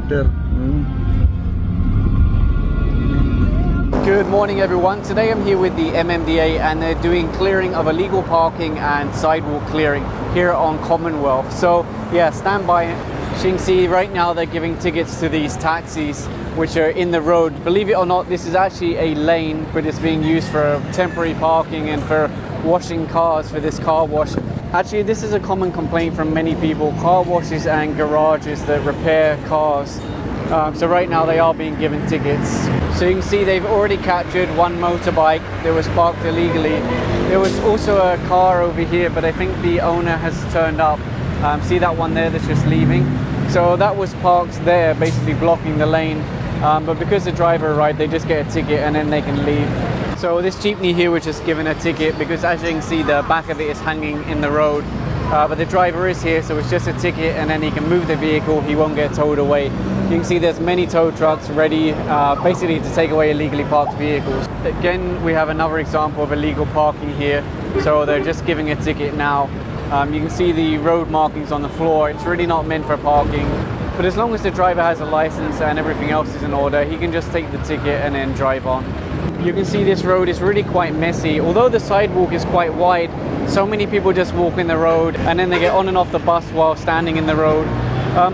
meter. Good morning everyone. Today I'm here with the MMDA and they're doing clearing of illegal parking and sidewalk clearing here on Commonwealth. So yeah, stand by. As you can see right now they're giving tickets to these taxis which are in the road. Believe it or not, this is actually a lane, but it's being used for temporary parking and for washing cars for this car wash. Actually, this is a common complaint from many people, car washes and garages that repair cars. So right now they are being given tickets. So you can see they've already captured one motorbike that was parked illegally. There was also a car over here, but I think the owner has turned up. See that one there that's just leaving? So that was parked there, basically blocking the lane. But because the driver arrived, they just get a ticket and then they can leave. So this jeepney here was just given a ticket because as you can see the back of it is hanging in the road. But the driver is here, so it's just a ticket and then he can move the vehicle, he won't get towed away. You can see there's many tow trucks ready basically to take away illegally parked vehicles. Again, we have another example of illegal parking here. So they're just giving a ticket now. You can see the road markings on the floor. It's really not meant for parking. But as long as the driver has a license and everything else is in order, he can just take the ticket and then drive on. You can see this road is really quite messy. Although the sidewalk is quite wide, so many people just walk in the road and then they get on and off the bus while standing in the road.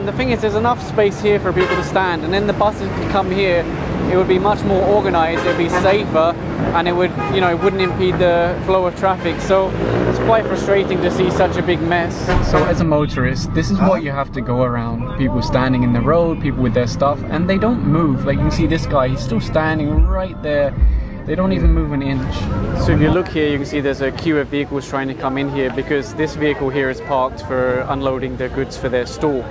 The thing is, there's enough space here for people to stand, and then the buses can come here. It would be much more organized, it would be safer, and it would, it wouldn't impede the flow of traffic. So it's quite frustrating to see such a big mess. So as a motorist, this is what you have to go around. People standing in the road, people with their stuff, and they don't move. Like you can see this guy, he's still standing right there. They don't even move an inch. So if you look here, you can see there's a queue of vehicles trying to come in here because this vehicle here is parked for unloading their goods for their store.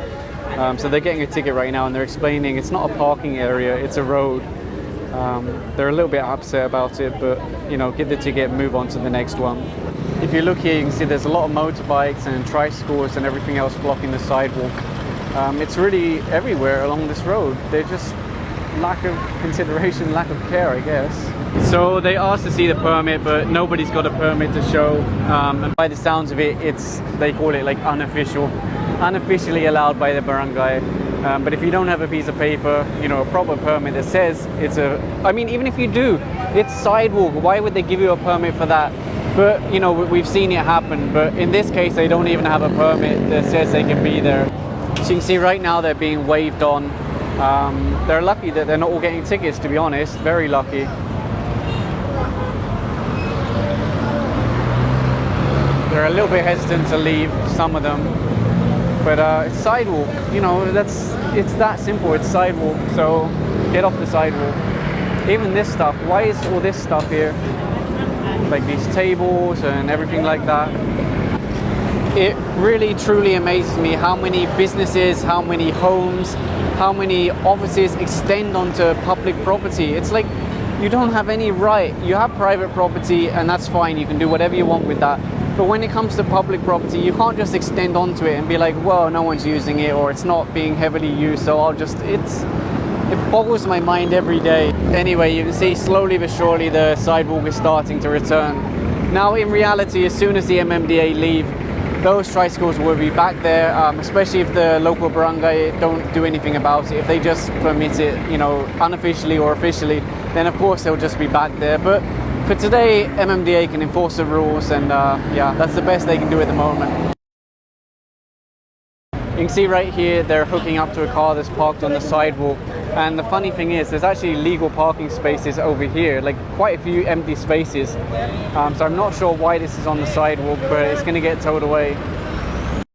So they're getting a ticket right now and they're explaining it's not a parking area, it's a road. They're a little bit upset about it, but get the ticket and move on to the next one. If you look here, you can see there's a lot of motorbikes and tricycles and everything else blocking the sidewalk. It's really everywhere along this road. They're just lack of consideration, lack of care, I guess. So they asked to see the permit, but nobody's got a permit to show. And by the sounds of it, they call it like unofficially allowed by the barangay. But if you don't have a piece of paper, a proper permit that says it's even if you do, it's sidewalk. Why would they give you a permit for that? But we've seen it happen. But in this case, they don't even have a permit that says they can be there. So you can see right now they're being waved on. They're lucky that they're not all getting tickets, to be honest. Very lucky. They're a little bit hesitant to leave, some of them. But it's sidewalk, it's that simple, it's sidewalk, so get off the sidewalk. Even this stuff, why is all this stuff here? Like these tables and everything like that. It really truly amazes me how many businesses, how many homes, how many offices extend onto public property. It's like you don't have any right. You have private property and that's fine, you can do whatever you want with that. But when it comes to public property, you can't just extend onto it and be like, well, no one's using it or it's not being heavily used, so it boggles my mind every day. Anyway, you can see slowly but surely the sidewalk is starting to return. Now in reality, as soon as the MMDA leave, those tricycles will be back there, especially if the local barangay don't do anything about it. If they just permit it, unofficially or officially, then of course they'll just be back there. But for today, MMDA can enforce the rules and that's the best they can do at the moment. You can see right here, they're hooking up to a car that's parked on the sidewalk. And the funny thing is, there's actually legal parking spaces over here, like quite a few empty spaces. So I'm not sure why this is on the sidewalk, but it's going to get towed away.